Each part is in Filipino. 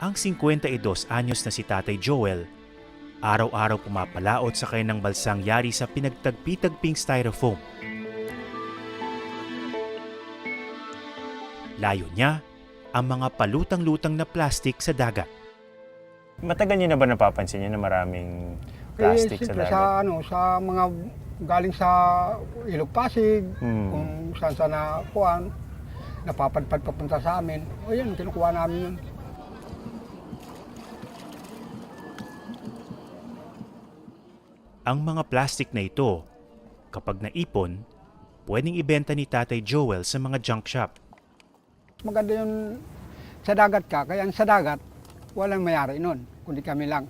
Ang 52 anyos na si Tatay Joel, araw-araw pumapalaot sa kanyang balsang yari sa pinagtagpi-tagping styrofoam. Layo niya ang mga palutang-lutang na plastik sa dagat. Matagal niyo na ba napapansin niyo na maraming plastic sa siyempre dagat? sa mga galing sa Ilog Pasig, kung saan na kuwan, napapadpad papunta sa amin. O yun, kinukuha namin yun. Ang mga plastic na ito, kapag naipon, pwedeng ibenta ni Tatay Joel sa mga junk shop. Maganda yun sa dagat ka, kaya sa dagat, walang mayari nun, kundi kami lang.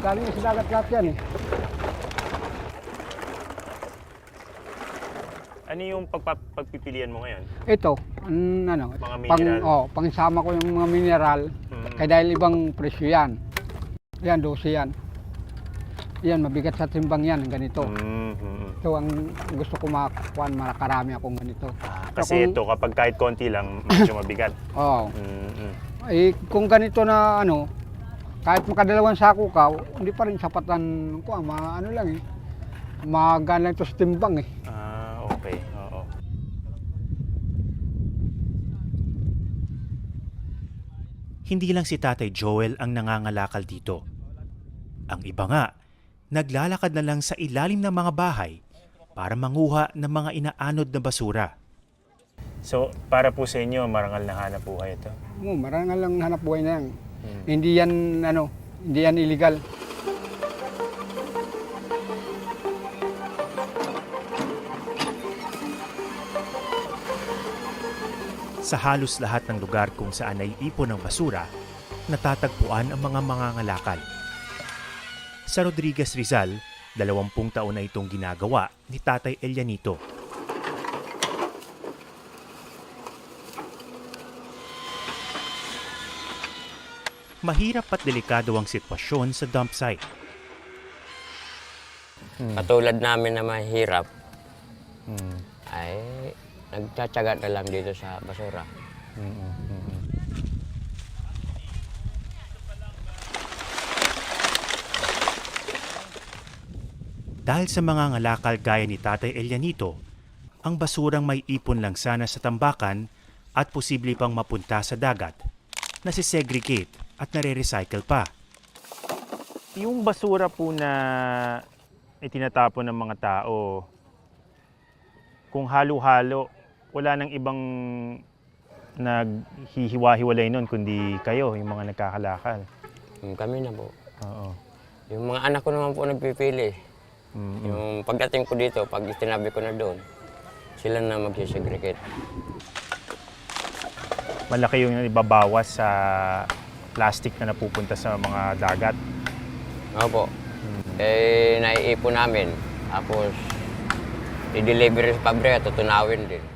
Galing sa dagat lahat yan eh. Ano yung pagpipilian mo ngayon? Ito, Mga mineral. pangsama ko yung mga mineral, kaya dahil ibang presyo yan. Yan, 12 yan. Yan, mabigat sa timbang yan, ganito. Ito ang gusto ko makakuha, marakarami akong ganito. Kasi ito, kapag kahit konti lang, medyo mabigat. Oo. Kung ganito na kahit makadalawang sako ka, hindi pa rin sapatan ko, lang eh. Magaan lang ito sa timbang eh. Okay. Oo. Hindi lang si Tatay Joel ang nangangalakal dito. Ang iba nga, naglalakad na lang sa ilalim ng mga bahay para manguha ng mga inaanod na basura. So, para po sa inyo, marangal na hanap buhay ito? Marangal lang hanap buhay na yan. Hindi yan illegal. Sa halos lahat ng lugar kung saan naiipon ang basura, natatagpuan ang mga mangangalakal. Sa Rodriguez, Rizal, 20 taon na itong ginagawa ni Tatay Elianito. Mahirap at delikado ang sitwasyon sa dump site. Katulad namin na mahirap, ay nagtsatsaga na lang dito sa basura. Dahil sa mga ngalakal gaya ni Tatay Elianito, ang basurang may ipon lang sana sa tambakan at posible pang mapunta sa dagat, nasisegregate at nare-recycle pa. Yung basura po na itinatapon ng mga tao, kung halo-halo, wala nang ibang naghihiwa-hiwalay nun kundi kayo, yung mga nagkakalakal. Kami na po. Oo. Yung mga anak ko naman po nagpipili. Yung pagdating ko dito, pag itinabi ko na doon, sila na magsisegregate. Malaki yung ibabawas sa plastic na napupunta sa mga dagat. Opo. Naiipon namin. Tapos, i-deliver sa pabrika, tutunawin din.